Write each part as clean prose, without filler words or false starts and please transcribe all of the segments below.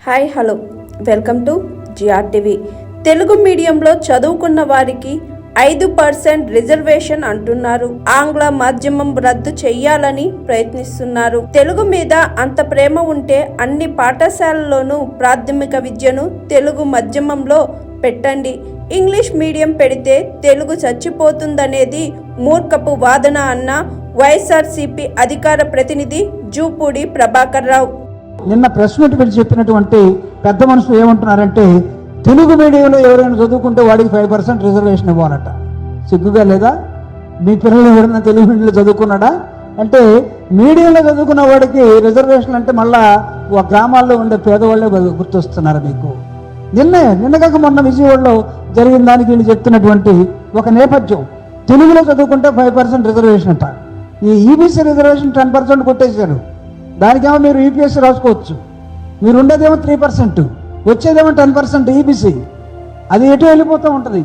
Hi hello welcome to GRTV. Telugu మీడియంలో చదువుకున్న వారికి 5% రిజర్వేషన్ అంటున్నారు. ఆంగ్ల మాధ్యమం రద్దు చెయ్యాలని ప్రయత్నిస్తున్నారు. తెలుగు మీద అంత ప్రేమ ఉంటే అన్ని పాఠశాలల్లోనూ ప్రాథమిక విద్యను తెలుగు మాధ్యమంలో పెట్టండి. ఇంగ్లీష్ మీడియం పెడితే తెలుగు చచ్చిపోతుందనేది మూర్ఖపు వాదన అన్న వైఎస్ఆర్సీపీ అధికార ప్రతినిధి జూపూడి ప్రభాకర్ రావు. నిన్న ప్రెస్ మీట్ పెట్టి చెప్పినటువంటి పెద్ద మనుషులు ఏమంటున్నారంటే, తెలుగు మీడియంలో ఎవరైనా చదువుకుంటే వాడికి 5% రిజర్వేషన్ ఇవ్వాలట. సిగ్గుగా లేదా? మీ పిల్లలు ఎవరైనా తెలుగు మీడియంలో చదువుకున్నాడా అంటే, మీడియంలో చదువుకున్న వాడికి రిజర్వేషన్ అంటే మళ్ళా గ్రామాల్లో ఉండే పేదవాళ్ళే గుర్తొస్తున్నారు మీకు. నిన్నగాక మొన్న విజయవాడలో జరిగిన దానికి వీళ్ళు చెప్తున్నటువంటి ఒక నేపథ్యం, తెలుగులో చదువుకుంటే 5% రిజర్వేషన్ అంట. ఈ ఈబీసీ రిజర్వేషన్ 10% కొట్టేశారు. దానికేమో మీరు యూపీఎస్సీ రాసుకోవచ్చు. మీరు ఉండేదేమో 3%, వచ్చేదేమో 10% ఈబీసీ. అది ఎటు వెళ్ళిపోతూ ఉంటుంది.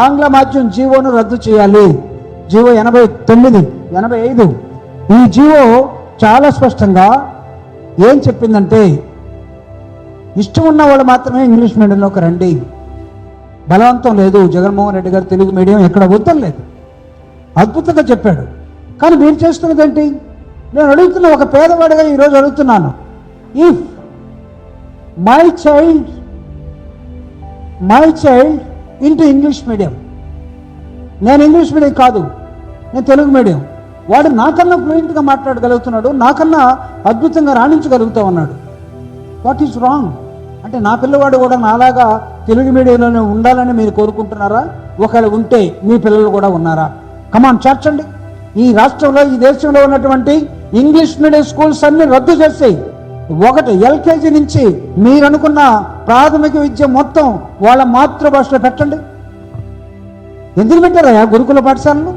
ఆంగ్ల మాధ్యమం జీవోను రద్దు చేయాలి. జీవో 85 ఈ జీవో చాలా స్పష్టంగా ఏం చెప్పిందంటే, ఇష్టం ఉన్న వాళ్ళు మాత్రమే ఇంగ్లీష్ మీడియంలోకి రండి, బలవంతం లేదు. జగన్మోహన్ రెడ్డి గారు తెలుగు మీడియం ఎక్కడ వద్దలేదు, అద్భుతంగా చెప్పాడు. కానీ మీరు చేస్తున్నది ఏంటి? నేను అడుగుతున్న, ఒక పేదవాడిగా ఈరోజు అడుగుతున్నాను, if my child into English medium, నేను ఇంగ్లీష్ మీడియం కాదు, నేను తెలుగు మీడియం, వాడు నాకన్నా ఫ్లూయెంట్గా మాట్లాడగలుగుతున్నాడు, నాకన్నా అద్భుతంగా రాణించగలుగుతూ ఉన్నాడు. What is wrong? అంటే నా పిల్లవాడు కూడా నాలాగా తెలుగు మీడియంలోనే ఉండాలని మీరు కోరుకుంటున్నారా? ఒకవేళ ఉంటే మీ పిల్లలు కూడా ఉన్నారా? కమాన్, చేర్చండి. ఈ రాష్ట్రంలో, ఈ దేశంలో ఉన్నటువంటి ఇంగ్లీష్ మీడియం స్కూల్స్ అన్ని రద్దు చేసి, ఒకటి ఎల్కేజీ నుంచి మీరు అనుకున్న ప్రాథమిక విద్య మొత్తం వాళ్ళ మాతృభాషలో పెట్టండి. ఎందుకు పెట్టారా గురుకుల పాఠశాలలు?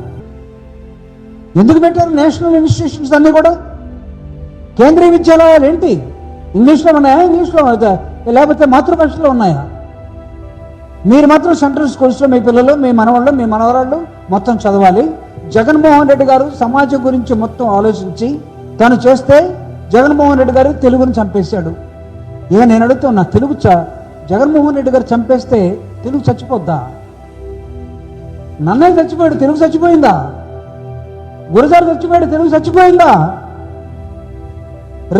ఎందుకు పెట్టారు నేషనల్ ఇన్స్టిట్యూషన్స్ అన్నీ కూడా? కేంద్రీయ విద్యాలయాలు ఏంటి? ఇంగ్లీష్లో ఉన్నాయా? ఇంగ్లీష్లో లేకపోతే మాతృభాషలో ఉన్నాయా? మీరు మాత్రం సెంట్రల్ స్కూల్స్లో మీ పిల్లలు, మీ మనవాళ్ళు, మీ మనవరాళ్ళు మొత్తం చదవాలి. జగన్మోహన్ రెడ్డి గారు సమాజం గురించి మొత్తం ఆలోచించి తను చేస్తే, జగన్మోహన్ రెడ్డి గారు తెలుగుని చంపేశాడు. ఇక నేను అడుగుతున్నా, తెలుగు జగన్మోహన్ రెడ్డి గారు చంపేస్తే తెలుగు చచ్చిపోద్దా? నన్నయ్య చచ్చిపోయాడు, తెలుగు చచ్చిపోయిందా? గురజారు చచ్చిపోయాడు, తెలుగు చచ్చిపోయిందా?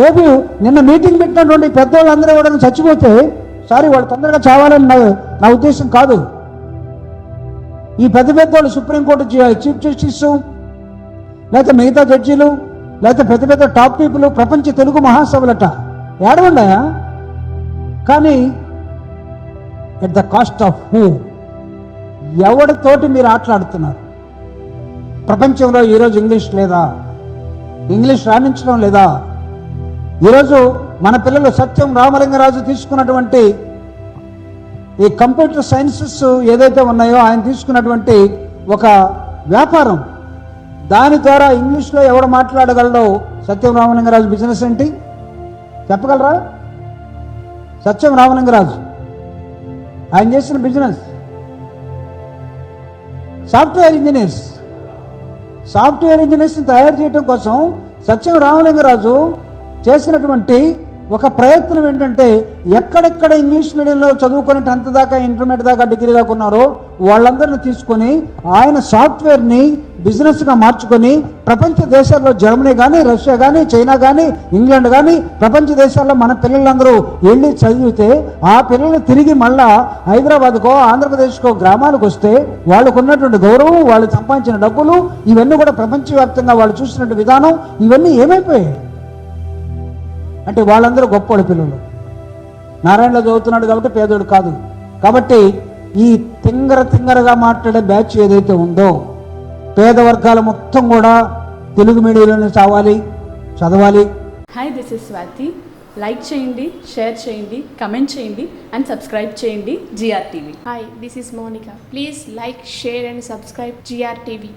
రేపు నిన్న మీటింగ్ పెట్టినటువంటి పెద్దవాళ్ళందరూ కూడా చచ్చిపోతే, సారీ, వాళ్ళు తొందరగా చావాలని నా ఉద్దేశం కాదు. ఈ పెద్ద వాళ్ళు సుప్రీంకోర్టు చీఫ్ జస్టిస్, లేకపోతే మిగతా జడ్జీలు, లేకపోతే పెద్ద టాప్ పీపుల్, ప్రపంచ తెలుగు మహాసభలట ఏడవండాయా? కానీ at the cost of who? ఎవరితోటి మీరు ఆటలాడుతున్నారు? ప్రపంచంలో ఈరోజు ఇంగ్లీష్ లేదా? ఇంగ్లీష్ రాణించడం లేదా? ఈరోజు మన పిల్లలు సత్యం రామలింగరాజు తీసుకున్నటువంటి ఈ కంప్యూటర్ సైన్సెస్ ఏదైతే ఉన్నాయో, ఆయన తీసుకున్నటువంటి ఒక వ్యాపారం, దాని ద్వారా ఇంగ్లీష్లో ఎవడు మాట్లాడగలడో. సత్యం రామలింగరాజు బిజినెస్ ఏంటి చెప్పగలరా? సత్యం రామలింగరాజు ఆయన చేసిన బిజినెస్ సాఫ్ట్వేర్ ఇంజనీర్స్ని తయారు చేయడం కోసం సత్యం రామలింగరాజు చేసినటువంటి ఒక ప్రయత్నం ఏంటంటే, ఎక్కడెక్కడ ఇంగ్లీష్ మీడియంలో చదువుకొని 10th దాకా, ఇంటర్మీడియట్ దాకా, డిగ్రీ దాకా ఉన్నారో వాళ్ళందరినీ తీసుకొని ఆయన సాఫ్ట్వేర్ని బిజినెస్గా మార్చుకొని ప్రపంచ దేశాల్లో, జర్మనీ కానీ, రష్యా కానీ, చైనా కానీ, ఇంగ్లాండ్ కానీ, ప్రపంచ దేశాల్లో మన పిల్లలందరూ వెళ్ళి చదివితే, ఆ పిల్లలు తిరిగి మళ్ళా హైదరాబాద్కో, ఆంధ్రప్రదేశ్కో గ్రామాలకు వస్తే వాళ్ళకు ఉన్నటువంటి గౌరవం, వాళ్ళు సంపాదించిన డబ్బులు, ఇవన్నీ కూడా ప్రపంచవ్యాప్తంగా వాళ్ళు చూసినటువంటి విధానం, ఇవన్నీ ఏమైపోయాయి అంటే వాళ్ళందరూ గొప్పవాడు పిల్లలు. నారాయణలో చదువుతున్నాడు కాబట్టి పేదోడు కాదు. కాబట్టి ఈ తింగరగా మాట్లాడే బ్యాచ్ ఏదైతే ఉందో, పేద వర్గాల మొత్తం కూడా తెలుగు మీడియంలోనే చదవాలి. Hi, this is Swathi. Like చేయండి, షేర్ చేయండి, కమెంట్ చేయండి అండ్ సబ్స్క్రైబ్ చేయండి GRTV. Hi, this is Monica. Please like, share and subscribe GRTV.